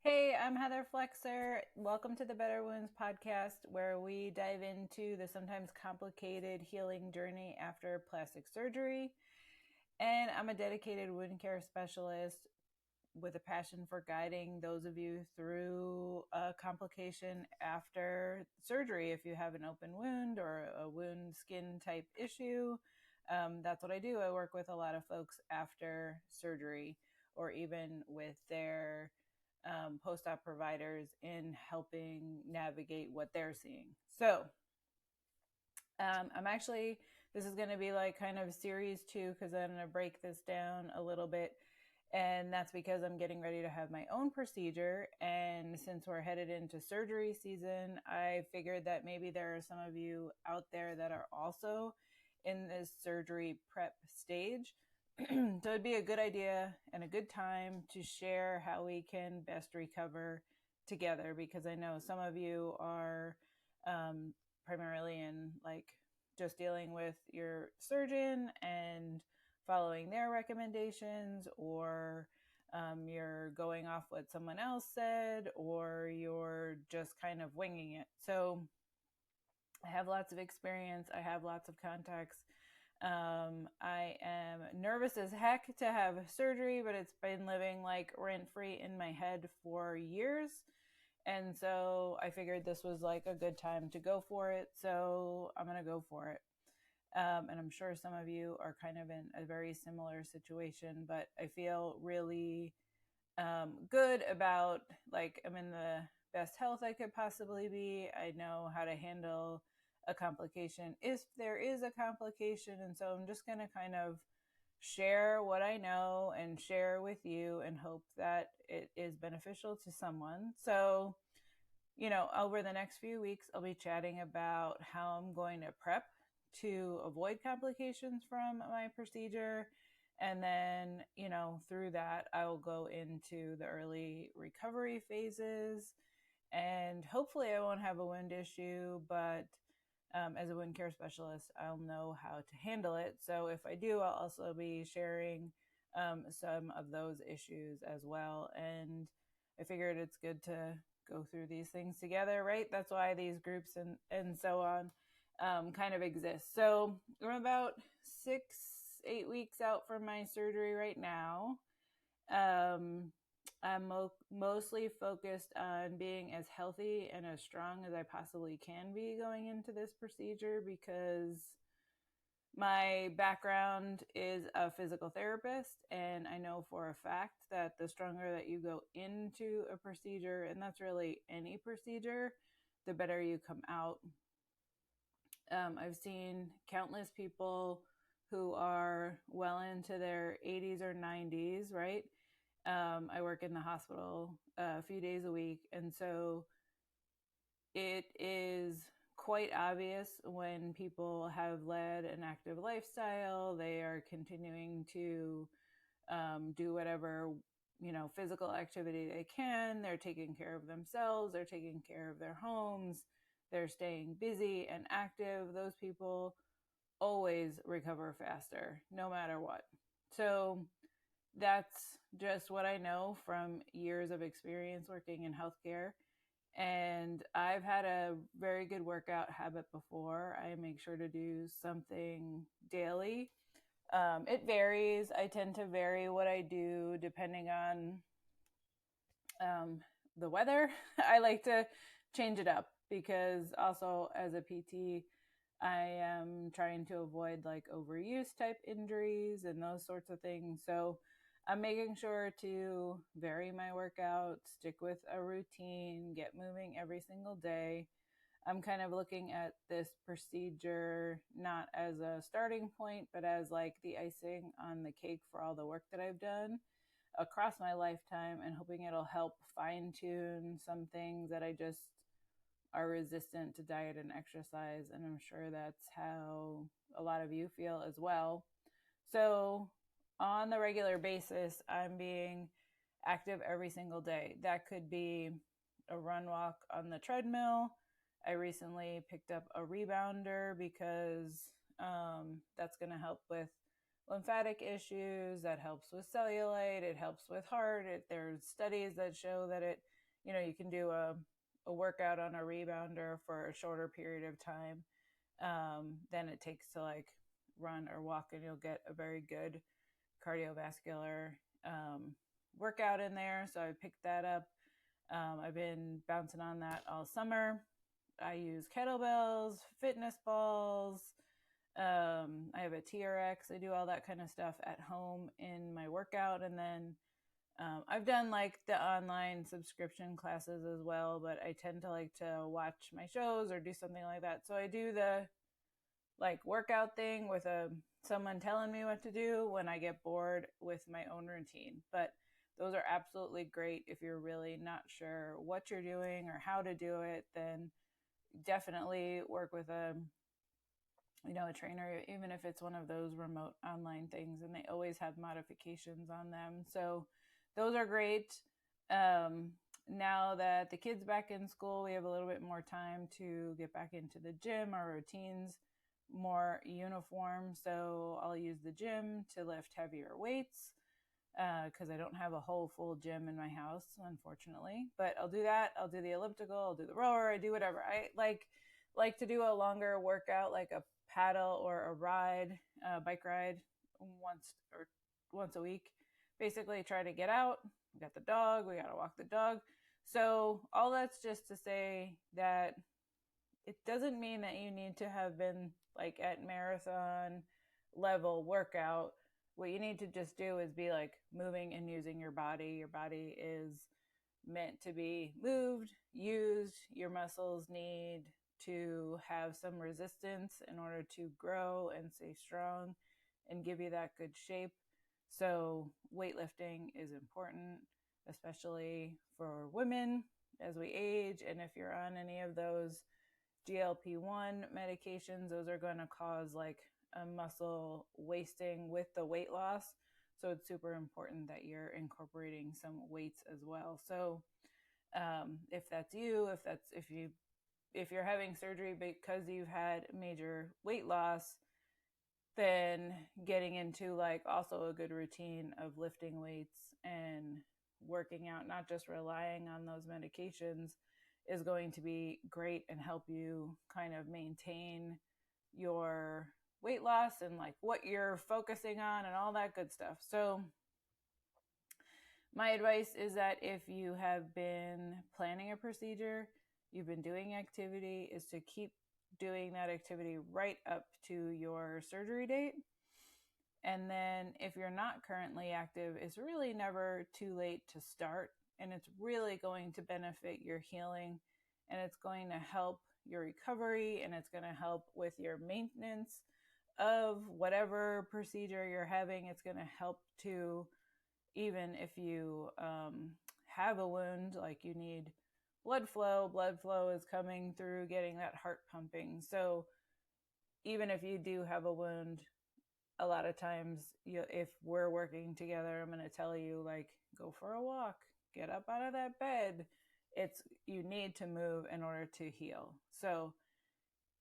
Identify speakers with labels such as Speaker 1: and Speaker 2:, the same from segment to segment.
Speaker 1: Hey, I'm Heather Flexer. Welcome to the Better Wounds podcast, where we dive into the sometimes complicated healing journey after plastic surgery. And I'm a dedicated wound care specialist with a passion for guiding those of you through a complication after surgery. If you have an open wound or a wound skin type issue, that's what I do. I work with a lot of folks after surgery or even with their post-op providers in helping navigate what they're seeing. So I'm actually, this is going to be like kind of series two because I'm going to break this down a little bit. And that's because I'm getting ready to have my own procedure. And since we're headed into surgery season, I figured that maybe there are some of you out there that are also in this surgery prep stage. So it'd be a good idea and a good time to share how we can best recover together, because I know some of you are primarily in like just dealing with your surgeon and following their recommendations, or you're going off what someone else said, or you're just kind of winging it. So I have lots of experience. I have lots of contacts. I am nervous as heck to have surgery, but it's been living like rent free in my head for years. And so I figured this was like a good time to go for it. So I'm going to go for it. And I'm sure some of you are kind of in a very similar situation, but I feel really good about, like, I'm in the best health I could possibly be. I know how to handle a complication if there is a complication. And so I'm just going to kind of share what I know and share with you and hope that it is beneficial to someone. So, over the next few weeks, I'll be chatting about how I'm going to prep to avoid complications from my procedure. And then, through that, I will go into the early recovery phases. And hopefully, I won't have a wound issue, but as a wound care specialist, I'll know how to handle it. So if I do, I'll also be sharing some of those issues as well. And I figured it's good to go through these things together, right? That's why these groups and so on kind of exist. So I'm about 8 weeks out from my surgery right now. Um, I'm mostly focused on being as healthy and as strong as I possibly can be going into this procedure, because my background is a physical therapist, and I know for a fact that the stronger that you go into a procedure, and that's really any procedure, the better you come out. I've seen countless people who are well into their 80s or 90s, right? I work in the hospital a few days a week. And so it is quite obvious when people have led an active lifestyle, they are continuing to do whatever, physical activity they can. They're taking care of themselves, they're taking care of their homes, they're staying busy and active. Those people always recover faster, no matter what. So that's just what I know from years of experience working in healthcare. And I've had a very good workout habit before. I make sure to do something daily. It varies. I tend to vary what I do depending on the weather. I like to change it up because also as a PT, I am trying to avoid like overuse type injuries and those sorts of things. So I'm making sure to vary my workout, stick with a routine, get moving every single day. I'm kind of looking at this procedure not as a starting point, but as like the icing on the cake for all the work that I've done across my lifetime, and hoping it'll help fine tune some things that I just are resistant to diet and exercise. And I'm sure that's how a lot of you feel as well. So, on the regular basis, I'm being active every single day. That could be a run walk on the treadmill. I recently picked up a rebounder because that's going to help with lymphatic issues, that helps with cellulite, it helps with heart. There's studies that show that you can do a workout on a rebounder for a shorter period of time than it takes to like run or walk, and you'll get a very good cardiovascular workout in there. So I picked that up. I've been bouncing on that all summer. I use kettlebells, fitness balls. I have a TRX. I do all that kind of stuff at home in my workout. And then I've done like the online subscription classes as well, but I tend to like to watch my shows or do something like that. So I do the like workout thing with someone telling me what to do when I get bored with my own routine. But those are absolutely great if you're really not sure what you're doing or how to do it. Then definitely work with a trainer, even if it's one of those remote online things, and they always have modifications on them. So those are great. Now that the kids back in school, we have a little bit more time to get back into the gym. Our routines more uniform. So I'll use the gym to lift heavier weights because I don't have a whole full gym in my house, unfortunately. But I'll do that. I'll do the elliptical. I'll do the rower. I do whatever. I like to do a longer workout, like a paddle or a ride, bike ride once a week. Basically, try to get out. We got the dog. We got to walk the dog. So all that's just to say that it doesn't mean that you need to have been like at marathon level workout. What you need to just do is be like moving and using your body. Your body is meant to be moved, used. Your muscles need to have some resistance in order to grow and stay strong and give you that good shape. So weightlifting is important, especially for women as we age. And if you're on any of those GLP-1 medications, those are going to cause like a muscle wasting with the weight loss. So it's super important that you're incorporating some weights as well. So if that's you, if you're having surgery because you've had major weight loss, then getting into like also a good routine of lifting weights and working out, not just relying on those medications, is going to be great and help you kind of maintain your weight loss and like what you're focusing on and all that good stuff. So my advice is that if you have been planning a procedure, you've been doing activity, is to keep doing that activity right up to your surgery date. And then if you're not currently active, it's really never too late to start. And it's really going to benefit your healing, and it's going to help your recovery, and it's going to help with your maintenance of whatever procedure you're having. It's going to help to, even if you have a wound, like you need blood flow is coming through getting that heart pumping. So even if you do have a wound, a lot of times if we're working together, I'm going to tell you like, go for a walk, get up out of that bed. You need to move in order to heal. So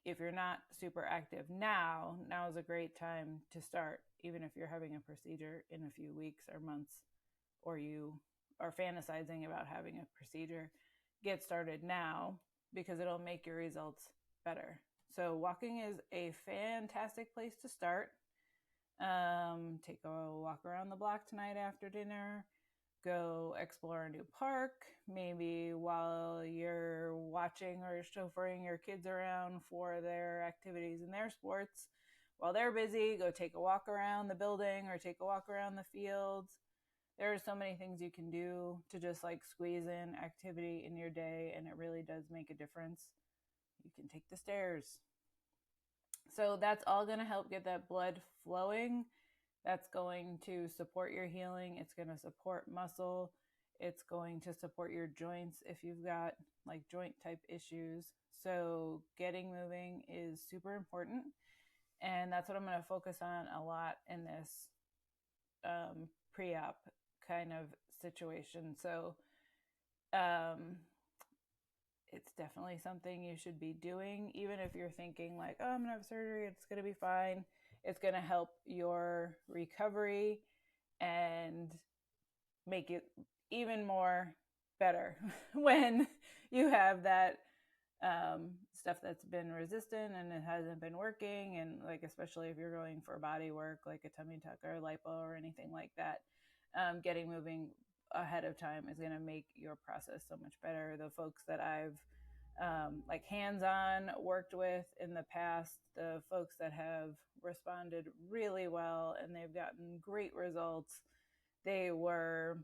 Speaker 1: if you're not super active now is a great time to start, even if you're having a procedure in a few weeks or months, or you are fantasizing about having a procedure. Get started now because it'll make your results better. So walking is a fantastic place to start. Take a walk around the block tonight after dinner. Go explore a new park, maybe while you're watching or chauffeuring your kids around for their activities and their sports. While they're busy, go take a walk around the building or take a walk around the fields. There are so many things you can do to just like squeeze in activity in your day, and it really does make a difference. You can take the stairs. So that's all going to help get that blood flowing. That's going to support your healing. It's going to support muscle. It's going to support your joints if you've got like joint type issues. So getting moving is super important. And that's what I'm going to focus on a lot in this pre-op kind of situation. So it's definitely something you should be doing, even if you're thinking like, oh, I'm going to have surgery, it's going to be fine. It's going to help your recovery and make it even more better when you have that stuff that's been resistant and it hasn't been working. And like, especially if you're going for body work, like a tummy tuck or lipo or anything like that, getting moving ahead of time is going to make your process so much better. The folks that I've like hands-on worked with in the past, the folks that have responded really well and they've gotten great results. They were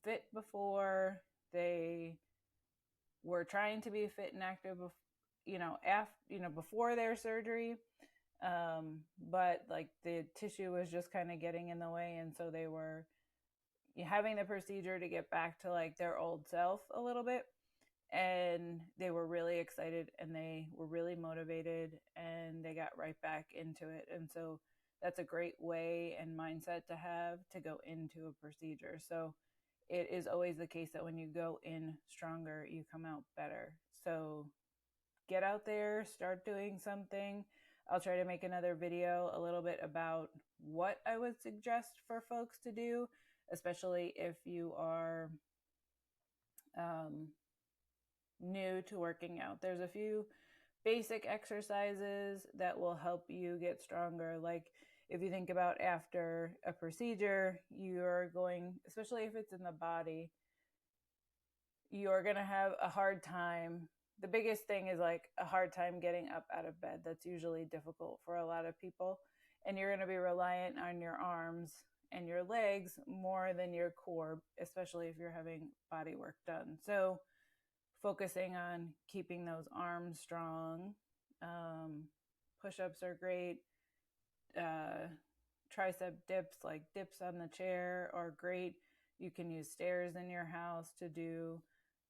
Speaker 1: fit before, they were trying to be fit and active, before their surgery. But like the tissue was just kind of getting in the way. And so they were having the procedure to get back to like their old self a little bit. And they were really excited and they were really motivated and they got right back into it. And so that's a great way and mindset to have to go into a procedure. So it is always the case that when you go in stronger, you come out better. So get out there, start doing something. I'll try to make another video a little bit about what I would suggest for folks to do, especially if you are new to working out. There's a few basic exercises that will help you get stronger. Like if you think about after a procedure, you're going, especially if it's in the body, you're going to have a hard time. The biggest thing is like a hard time getting up out of bed. That's usually difficult for a lot of people. And you're going to be reliant on your arms and your legs more than your core, especially if you're having body work done. So focusing on keeping those arms strong. Push-ups are great. Tricep dips, like dips on the chair, are great. You can use stairs in your house to do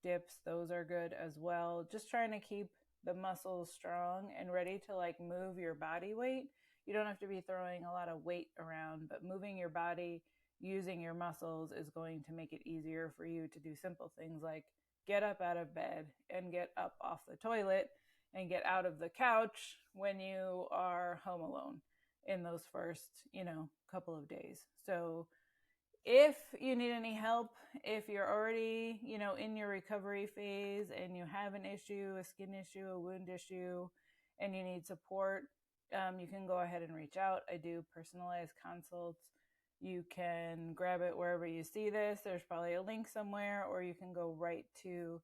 Speaker 1: dips. Those are good as well. Just trying to keep the muscles strong and ready to like move your body weight. You don't have to be throwing a lot of weight around, but moving your body using your muscles is going to make it easier for you to do simple things like get up out of bed and get up off the toilet and get out of the couch when you are home alone in those first, couple of days. So if you need any help, if you're already, in your recovery phase and you have an issue, a skin issue, a wound issue, and you need support, you can go ahead and reach out. I do personalized consults. You can grab it wherever you see this. There's probably a link somewhere, or you can go right to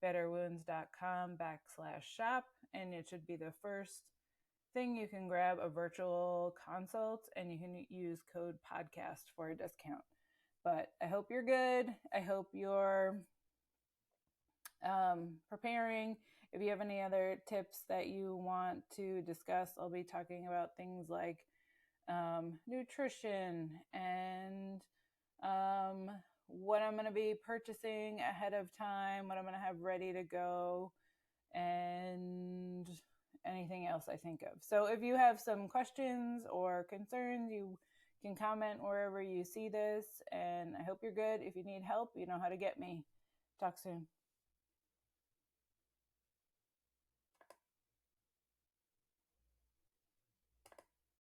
Speaker 1: betterwounds.com/shop, and it should be the first thing. You can grab a virtual consult and you can use code podcast for a discount. But I hope you're good. I hope you're preparing. If you have any other tips that you want to discuss, I'll be talking about things like nutrition and what I'm going to be purchasing ahead of time, what I'm going to have ready to go, and anything else I think of. So if you have some questions or concerns, you can comment wherever you see this, and I hope you're good. If you need help, you know how to get me. Talk soon.